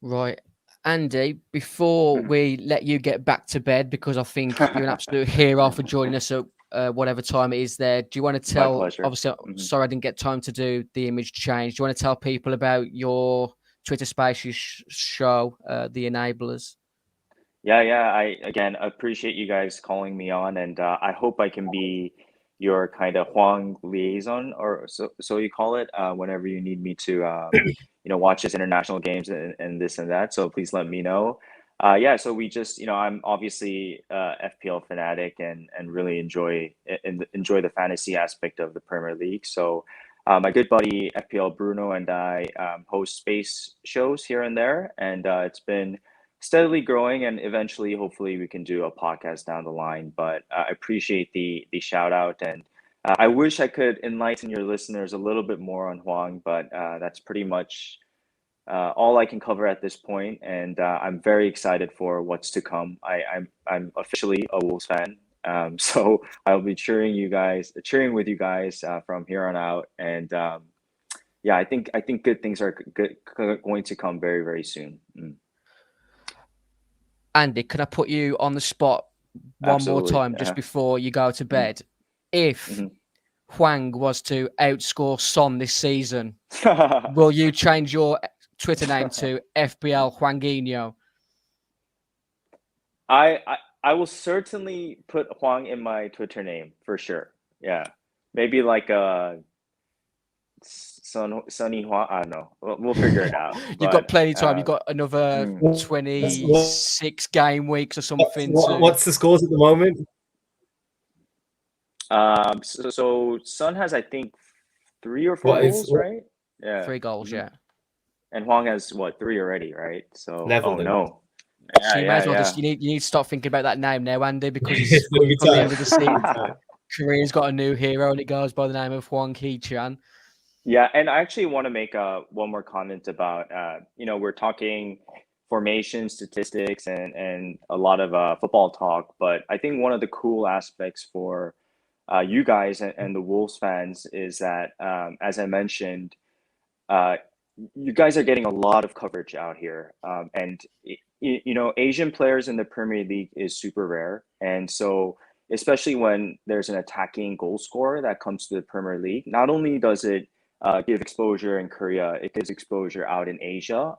C: Right. Andy, before we let you get back to bed, because I think you're an absolute hero for joining us at whatever time it is there, do you want to tell, obviously, sorry I didn't get time to do the image change. Do you want to tell people about your Twitter Spaces show, The Enablers?
E: Yeah. I again appreciate you guys calling me on, and I hope I can be your kind of Hwang liaison, or so you call it, whenever you need me to watch his international games and this and that. So please let me know. So we just I'm obviously FPL fanatic and really enjoy the fantasy aspect of the Premier League. So my good buddy FPL Bruno and I host space shows here and there, and it's been steadily growing, and eventually, hopefully, we can do a podcast down the line. But I appreciate the shout out, and I wish I could enlighten your listeners a little bit more on Hwang, but that's pretty much all I can cover at this point. And I'm very excited for what's to come. I'm officially a Wolves fan, so I'll be cheering with you guys from here on out. And I think good things are going to come very, very soon.
C: Andy, can I put you on the spot one more time just before you go to bed? If Hwang was to outscore Son this season, will you change your Twitter name to FBL Hwanginho?
E: I will certainly put Huang in my Twitter name for sure. Yeah, maybe like Sunny Huang. I don't know. We'll figure it out.
C: You've got plenty of time. You've
E: But
C: got another
E: mm,
C: 26 game weeks or something.
D: What's the scores at the moment?
E: so Sun has, I think, 3 or 4
D: What is
E: goals, right? Yeah.
C: 3 goals,
E: Mhm.
C: yeah.
E: And Huang has what, 3 already, right? So
D: Netherlands.
E: no.
C: So you may as well
E: Yeah.
C: just you need to start thinking about that name now, Andy, because
D: It's
C: it's
D: gonna be
C: from the
D: tough.
C: end of the season. Korea's got a new hero, and it goes by the name of Hwang Hee-chan.
E: Yeah, and I actually want to make one more comment about we're talking formation statistics and a lot of football talk, but I think one of the cool aspects for you guys and the Wolves fans is that as I mentioned, uh, you guys are getting a lot of coverage out here, and Asian players in the Premier League is super rare, and so especially when there's an attacking goal scorer that comes to the Premier League, not only does it give exposure in Korea, it gives exposure out in Asia.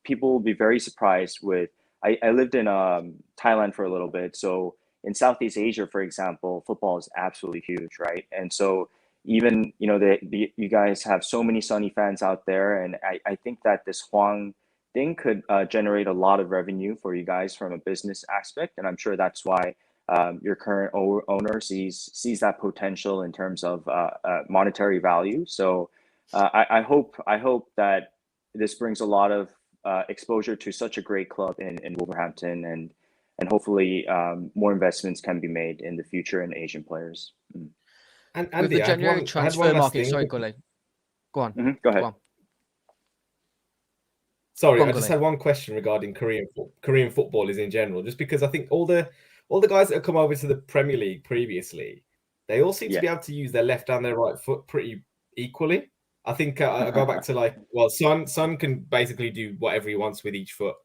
E: People will be very surprised with. I lived in Thailand for a little bit, so in Southeast Asia, for example, football is absolutely huge, right? And so even you guys have so many Sunny fans out there, and I think that this Huang thing could generate a lot of revenue for you guys from a business aspect, and I'm sure that's why your current owner sees that potential in terms of monetary value. So I hope that this brings a lot of exposure to such a great club in Wolverhampton, and hopefully more investments can be made in the future in Asian players.
D: And
C: With
D: Andy,
C: the January transfer market, sorry, Gully. Go on.
E: Mm-hmm. Go ahead.
C: Go on.
D: Sorry,
C: Go on,
D: I just
C: Gully.
D: had one question regarding Korean footballers in general, just because I think all the guys that have come over to the Premier League previously, they all seem to be able to use their left and their right foot pretty equally. I think I go back to Son can basically do whatever he wants with each foot.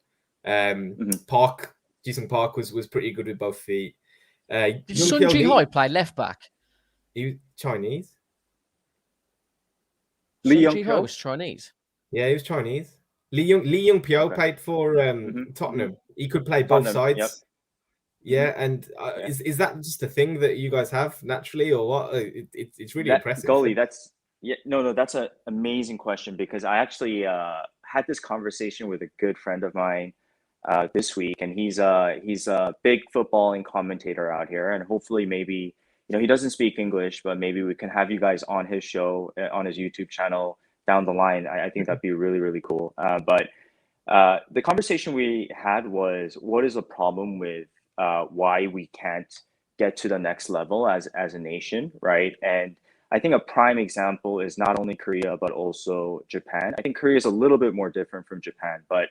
D: Park, Jisung Park was pretty good with both feet.
C: Did
D: Young
C: Sun
D: Pyo
C: Ji
D: Lee,
C: Hoi play left back?
D: he was Chinese.
E: Lee
C: Sun
E: Young
C: Ji Hoi
E: Pyo?
C: was Chinese.
D: Yeah, he was Chinese. Lee Young Pyo
E: Okay.
D: played for Tottenham. He could play both
E: Tottenham,
D: sides.
E: yep.
D: Yeah, and
E: Yeah.
D: is that just a thing that you guys have naturally, or what? It's really impressive.
E: Goalie, that's an amazing question, because I actually had this conversation with a good friend of mine this week, and he's a big footballing commentator out here, and hopefully maybe he doesn't speak English, but maybe we can have you guys on his show on his YouTube channel down the line. I think that'd be really, really cool. But the conversation we had was, what is the problem with why we can't get to the next level as a nation, right? And I think a prime example is not only Korea but also Japan. I think Korea is a little bit more different from Japan, but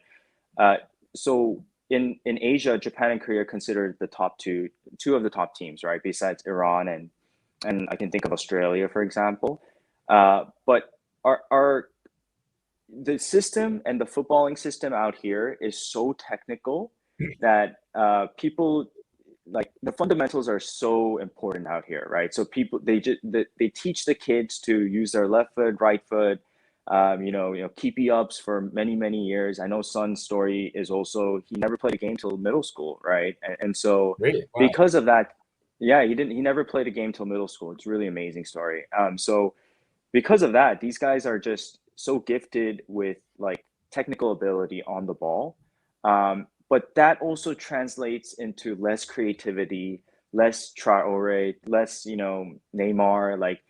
E: so in Asia, Japan and Korea are considered the top two of the top teams, right? Besides Iran and I can think of Australia, for example. But our the system and the footballing system out here is so technical that people, like, the fundamentals are so important out here, right? So people, they teach the kids to use their left foot, right foot, keepy ups for many years. I know Son's story is also, he never played a game till middle school, right? And so
D: Really? Wow.
E: because of that, yeah, he never played a game till middle school. It's a really amazing story. So because of that, these guys are just so gifted with like technical ability on the ball. But that also translates into less creativity, less Traore, less, Neymar. Like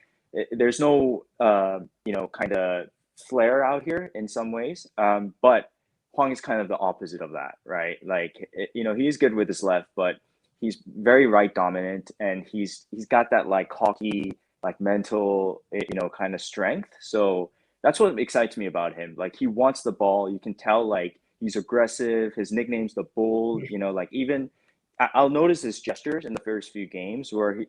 E: there's no, kind of flair out here in some ways. But Hwang is kind of the opposite of that, right? Like, he's good with his left, but he's very right dominant, and he's got that like hockey, like mental, kind of strength. So that's what excites me about him. Like, he wants the ball. You can tell, like, he's aggressive. His nickname's the Bull. Like, even I'll notice his gestures in the first few games where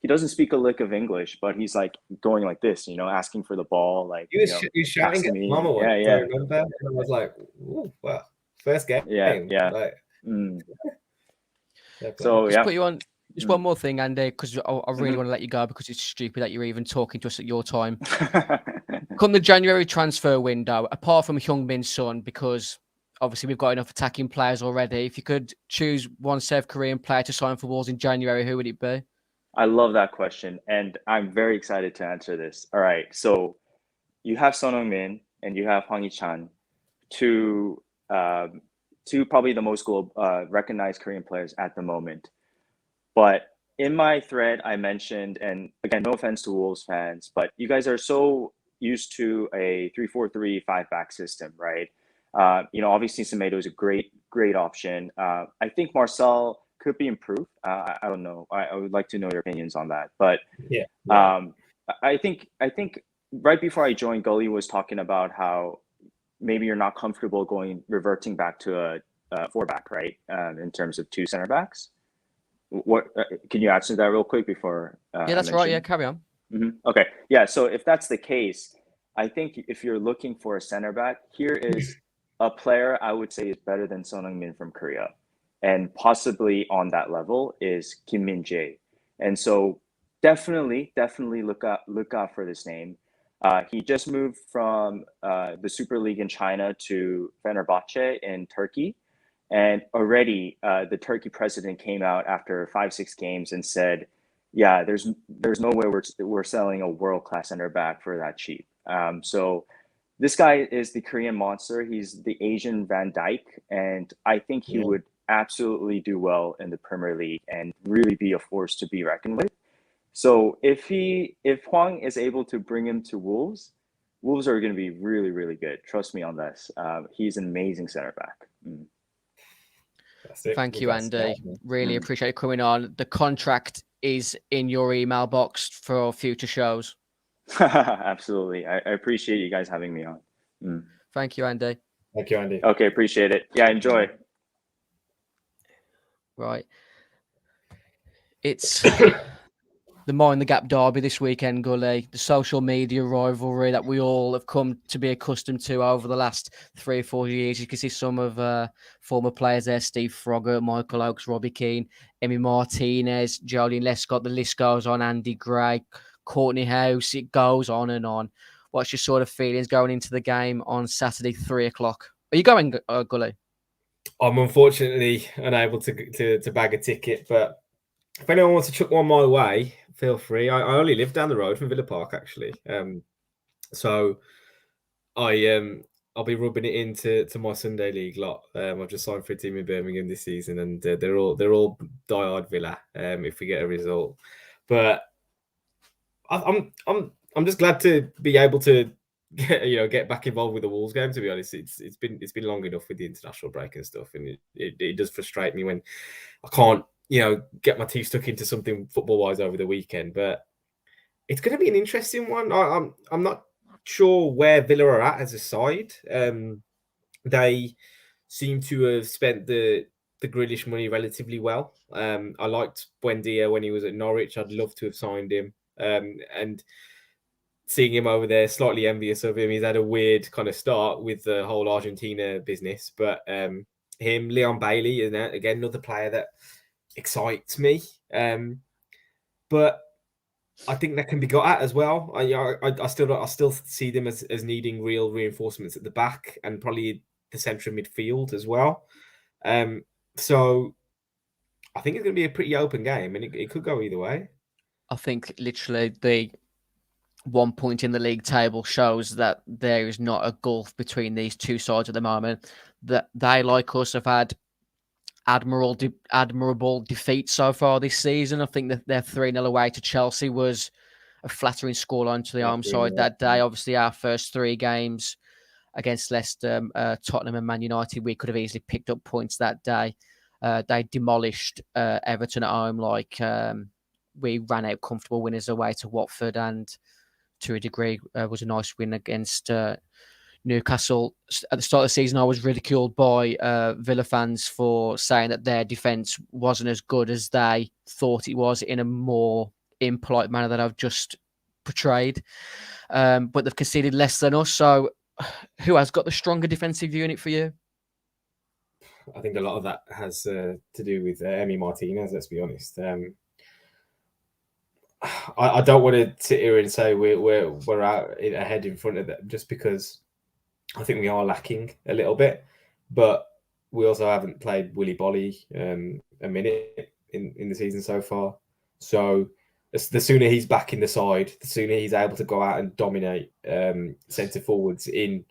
E: he doesn't speak a lick of English, but he's like going like this, asking for the ball. Like,
D: He was shouting at Mama once.
E: Yeah.
D: I remember, and I was like, "Ooh, wow, first game."
E: Yeah.
D: Like,
E: So
C: Just
E: yeah.
C: put you on. Just one more thing, Andy, because I really want to let you go, because it's stupid that you're even talking to us at your time. Come the January transfer window, apart from Heung-min Son, because obviously we've got enough attacking players already. If you could choose one South Korean player to sign for Wolves in January, who would it be?
E: I love that question, and I'm very excited to answer this. All right, so you have Son Heung-min and you have Hwang Hee-chan, two probably the most recognized Korean players at the moment. But in my thread, I mentioned, and again, no offense to Wolves fans, but you guys are so used to a 3-4-3 5-back system, right? Obviously Semedo is a great option. I think Marcel could be improved. I don't know. I would like to know your opinions on that. But
D: Yeah.
E: I think right before I joined, Gully was talking about how maybe you're not comfortable reverting back to a 4-back, right? In terms of 2 center backs. What can you answer that real quick before?
C: Yeah, that's right. Yeah, carry on.
E: Okay. Yeah. So if that's the case, I think if you're looking for a center back, here is a player I would say is better than Son Heung-min from Korea, and possibly on that level is Kim Min-jae. And so definitely look out for this name. He just moved from the Super League in China to Fenerbahce in Turkey. And already the Turkey president came out after 5-6 games and said, yeah, there's no way we're selling a world-class center back for that cheap. So this guy is the Korean monster. He's the Asian Van Dijk. And I think he would absolutely do well in the Premier League and really be a force to be reckoned with. So if Hwang is able to bring him to Wolves are going to be really, really good. Trust me on this. He's an amazing center back.
C: Thank you, Andy. Really appreciate you coming on. The contract is in your email box for future shows.
E: Absolutely. I appreciate you guys having me on.
C: Thank you, Andy.
D: Thank you, Andy.
E: Okay, appreciate it. Yeah, enjoy.
C: Right. It's the Mind the Gap derby this weekend, Gully. The social media rivalry that we all have come to be accustomed to over the last 3 or 4 years. You can see some of former players there: Steve Froggatt, Michael Oakes, Robbie Keane, Emi Martinez, Jolien Lescott. The list goes on. Andy Gray, Courtney House. It goes on and on. What's your sort of feelings going into the game on Saturday, 3:00? Are you going, Gully?
D: I'm unfortunately unable to bag a ticket, but if anyone wants to chuck one my way, feel free. I only live down the road from Villa Park, actually. So I'll be rubbing it into my Sunday league lot. I've just signed for a team in Birmingham this season, and they're all diehard Villa. If we get a result, but I'm just glad to be able to get back involved with the Wolves game. To be honest, it's been long enough with the international break and stuff, and it does frustrate me when I can't get my teeth stuck into something football wise over the weekend. But it's going to be an interesting one. I'm not sure where Villa are at as a side. They seem to have spent the Grealish money relatively well. I liked Buendia when he was at Norwich. I'd love to have signed him. And seeing him over there, slightly envious of him. He's had a weird kind of start with the whole Argentina business. But him, Leon Bailey, is again another player that excites me. But I think that can be got at as well. I still see them as needing real reinforcements at the back and probably the central midfield as well. So I think it's going to be a pretty open game, and it could go either way.
C: I think literally the 1 point in the league table shows that there is not a gulf between these two sides at the moment. That they, like us, have had admirable defeat so far this season. I think that their 3-0 away to Chelsea was a flattering scoreline to the home side that day. Obviously, our first 3 games against Leicester, Tottenham and Man United, we could have easily picked up points that day. They demolished Everton at home. We ran out comfortable winners away to Watford, and to a degree was a nice win against Newcastle. At the start of the season, I was ridiculed by Villa fans for saying that their defence wasn't as good as they thought it was, in a more impolite manner that I've just portrayed. But they've conceded less than us. So who has got the stronger defensive unit for you?
D: I think a lot of that has to do with Emi Martinez, let's be honest. I don't want to sit here and say we're out ahead in front of them, just because I think we are lacking a little bit. but we also haven't played Willy Bolly a minute in the season so far. So the sooner he's back in the side, the sooner he's able to go out and dominate centre forwards in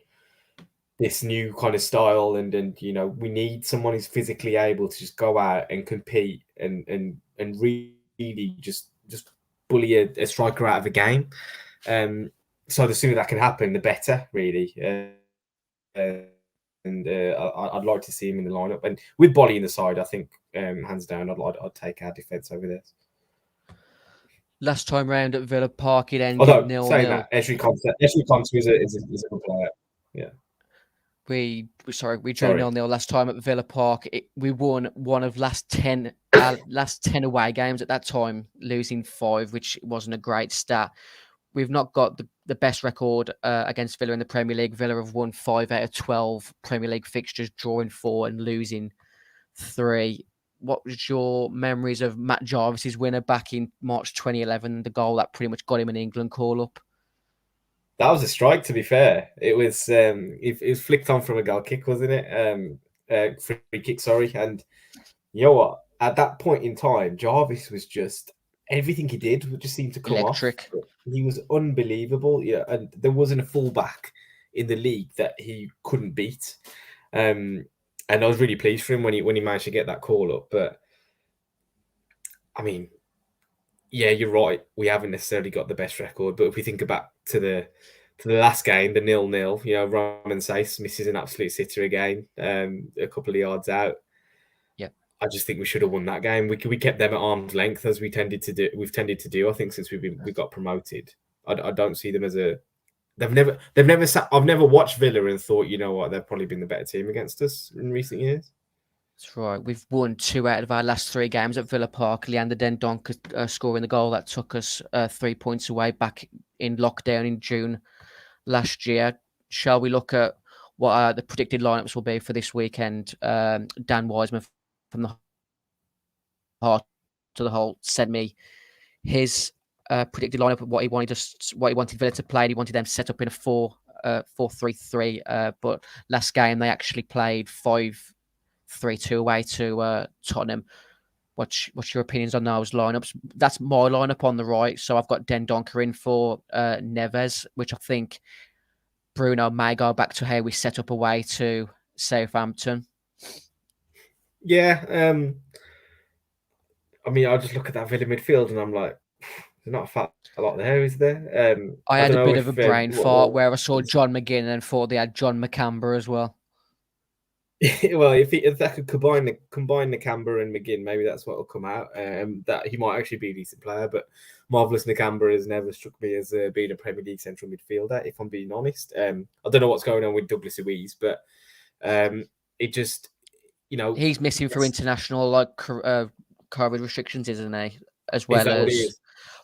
D: this new kind of style. And we need someone who's physically able to just go out and compete and really just bully a striker out of a game. So the sooner that can happen, the better, really. I'd like to see him in the lineup. And with Bolly in the side, I think hands down, I'd take our defence over this.
C: Last time round at Villa Park, it ended
D: Although
C: 0-0.
D: saying that, Esri Konsa is a good player. Yeah.
C: We drew 0-0 last time at Villa Park. We won one of last 10 away games at that time, losing 5, which wasn't a great stat. We've not got the best record against Villa in the Premier League. Villa have won 5 out of 12 Premier League fixtures, drawing 4 and losing 3. What was your memories of Matt Jarvis's winner back in March 2011, the goal that pretty much got him an England call-up?
D: That was a strike, to be fair. It was it was flicked on from a goal kick, wasn't it? Free kick, sorry. And you know what? At that point in time, Jarvis was just everything he did would just seem to come
C: Electric.
D: off. He was unbelievable. Yeah, and there wasn't a fullback in the league that he couldn't beat. And I was really pleased for him when he managed to get that call up. But I mean, yeah, you're right. We haven't necessarily got the best record, but if we think back to the last game, the 0-0, Roman Sace misses an absolute sitter again, a couple of yards out.
C: Yeah,
D: I just think we should have won that game. We kept them at arm's length as we've tended to do. I think since we got promoted, I don't see them as a. They've never sat. I've never watched Villa and thought, you know what, they've probably been the better team against us in recent years.
C: That's right. We've won 2 out of our last 3 games at Villa Park. Leander Dendoncker scoring the goal that took us 3 points away back in lockdown in June last year. Shall we look at what the predicted lineups will be for this weekend? Dan Wiseman from the Heart to the Whole sent me his predicted lineup of what he wanted Villa to play. He wanted them set up in a 4-3-3. But last game they actually played 5-3-2 away to Tottenham. What's your opinions on those lineups? That's my lineup on the right. So I've got Dendoncker in for Neves, which I think Bruno may go back to how we set up away to Southampton.
D: Yeah. I mean, I just look at that Villa midfield and I'm like, there's not a lot there, is there?
C: I had a bit of a brain fart where I saw John McGinn and thought they had John McCamber as well.
D: Well, if they could combine Nakamba and McGinn, maybe that's what will come out. That he might actually be a decent player, but Marvelous Nakamba has never struck me as being a Premier League central midfielder, if I'm being honest. I don't know what's going on with Douglas Luiz, but it just,
C: he's missing for international COVID restrictions, isn't he? As well as.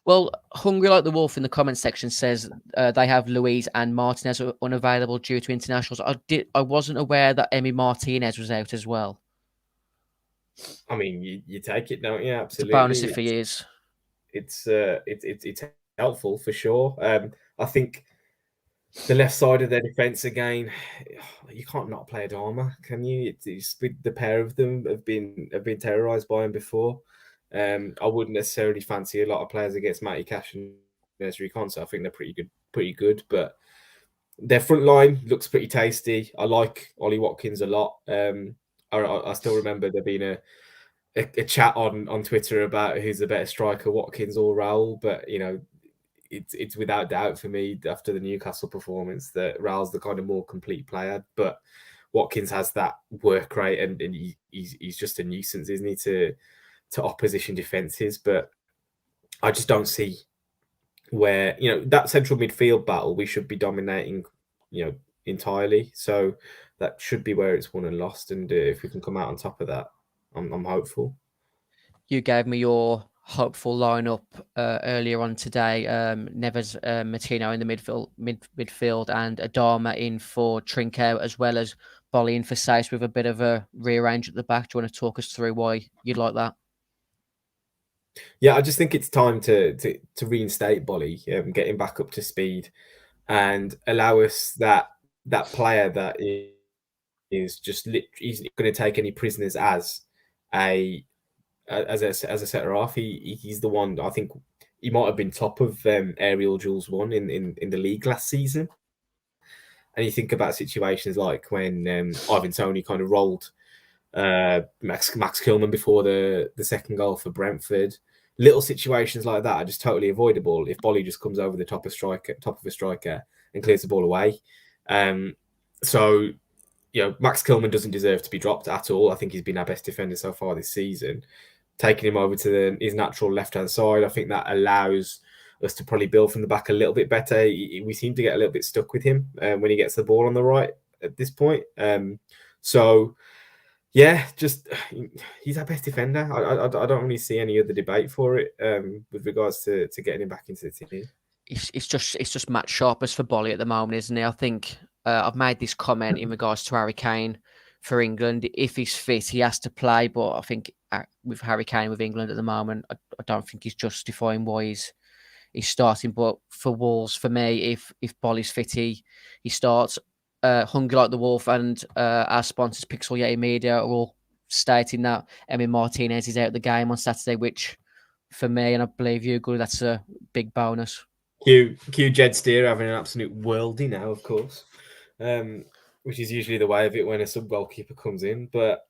C: Well, Hungry Like the Wolf in the comment section says they have Luiz and Martinez unavailable due to internationals. I wasn't aware that Emi Martinez was out as well.
D: I mean, you take it, don't you? Absolutely.
C: It's a bonus if he is.
D: It's helpful for sure. I think the left side of their defence again, you can't not play Adama, can you? The pair of them have been terrorised by him before. I wouldn't necessarily fancy a lot of players against Matty Cash and Esri Konsa. I think they're pretty good, but their front line looks pretty tasty. I like Ollie Watkins a lot. I still remember there being a chat on Twitter about who's the better striker, Watkins or Raul, but it's without doubt for me after the Newcastle performance that Raul's the kind of more complete player, but Watkins has that work rate and he's just a nuisance, isn't he, to opposition defences. But I just don't see where, that central midfield battle, we should be dominating, entirely. So that should be where it's won and lost. And if we can come out on top of that, I'm hopeful.
C: You gave me your hopeful lineup earlier on today. Neves, Martino in the midfield and Adama in for Trincao, as well as Bolly in for Sace with a bit of a rearrange at the back. Do you want to talk us through why you'd like that?
D: Yeah, I just think it's time to reinstate Bolly, get him back up to speed, and allow us that player that is just he's not going to take any prisoners as a centre half. He's the one. I think he might have been top of aerial duels won in the league last season. And you think about situations like when Ivan Toney kind of rolled Max Kilman before the second goal for Brentford. Little situations like that are just totally avoidable if Bolly just comes over the top of a striker and clears the ball away. So, Max Kilman doesn't deserve to be dropped at all. I think he's been our best defender so far this season. Taking him over to his natural left-hand side, I think that allows us to probably build from the back a little bit better. We seem to get a little bit stuck with him when he gets the ball on the right at this point. So, yeah, just he's our best defender. I don't really see any other debate for it with regards to getting him back into the team.
C: It's just match sharpness for Bolly at the moment, isn't it? I think I've made this comment in regards to Harry Kane for England. If he's fit, he has to play. But I think with Harry Kane with England at the moment, I don't think he's justifying why he's starting. But for Wolves, for me, if Bolly's fit, he starts. Hungry Like the Wolf and our sponsors, Pixel Yeti Media, are all stating that Emi Martinez is out of the game on Saturday, which for me, and I believe you, Good, that's a big bonus.
D: Q Jed Steer having an absolute worldie now, of course, which is usually the way of it when a sub goalkeeper comes in. But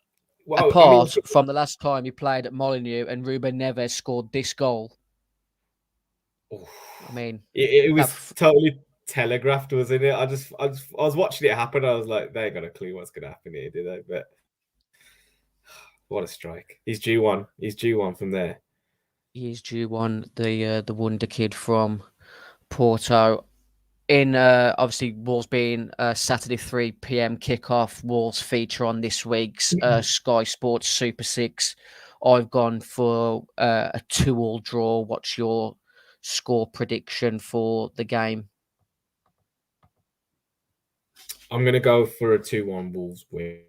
C: apart from the last time he played at Molineux and Ruben Neves scored this goal, I mean,
D: it was totally telegraphed, wasn't it? I was watching it happen. I was like, they ain't got a clue what's going to happen here, do they? But what a strike! He's due one. He's due one from there.
C: He's due one. The wonder kid from Porto. In obviously Wolves being Saturday 3 p.m. kickoff, Wolves feature on this week's Sky Sports Super 6. I've gone for a 2-2 draw. What's your score prediction for the game?
D: I'm going to go for a 2-1 Wolves win.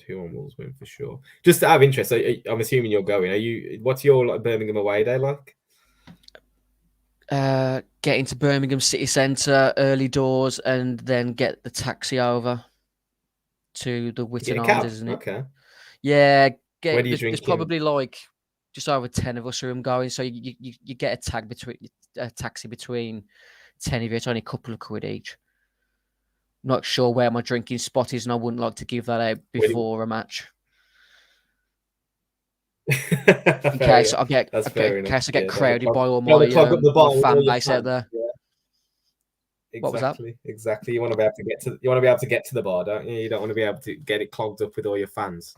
D: 2-1 Wolves win for sure. Just out of interest, I'm assuming you're going. What's your Birmingham away day like?
C: Get into Birmingham city centre early doors and then get the taxi over to the Whitton Arms, isn't it?
D: Okay.
C: Yeah,
D: there's
C: probably like just over 10 of us who are going, so you get a taxi between 10 of you. It's only a couple of quid each. Not sure where my drinking spot is, and I wouldn't like to give that out before a match. In case I get crowded by all my fan base out there.
D: Yeah. Exactly.
C: What was that?
D: Exactly. You want to be able to get to the bar, don't you? You don't want to be able to get it clogged up with all your fans.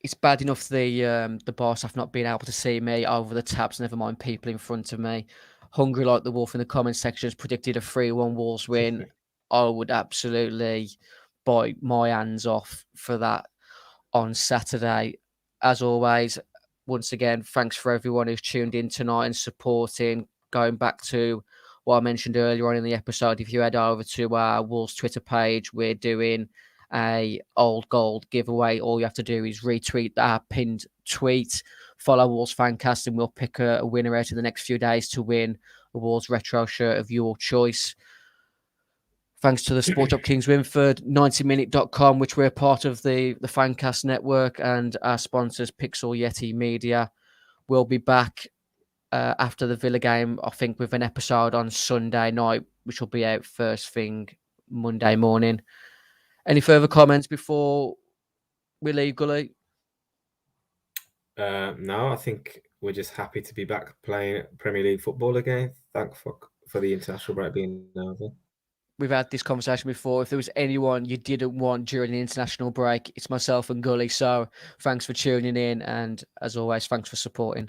C: It's bad enough the bar staff not being able to see me over the tabs, never mind people in front of me. Hungry Like the Wolf in the comment section has predicted a 3-1 Wolves win. I would absolutely bite my hands off for that on Saturday. As always, once again, thanks for everyone who's tuned in tonight and supporting. Going back to what I mentioned earlier on in the episode, if you head over to our Wolves Twitter page, we're doing a old gold giveaway. All you have to do is retweet our pinned tweet, follow Wolves Fancast, and we'll pick a winner out in the next few days to win a Wolves retro shirt of your choice. Thanks to the Sport Up Kings Winford, 90minute.com, which we're part of the Fancast network, and our sponsors, Pixel Yeti Media. We'll be back after the Villa game, I think, with an episode on Sunday night, which will be out first thing Monday morning. Any further comments before we leave, Gully?
D: No, I think we're just happy to be back playing Premier League football again. Thank fuck for the international break being over.
C: We've had this conversation before. If there was anyone you didn't want during the international break, it's myself and Gully. So thanks for tuning in. And as always, thanks for supporting.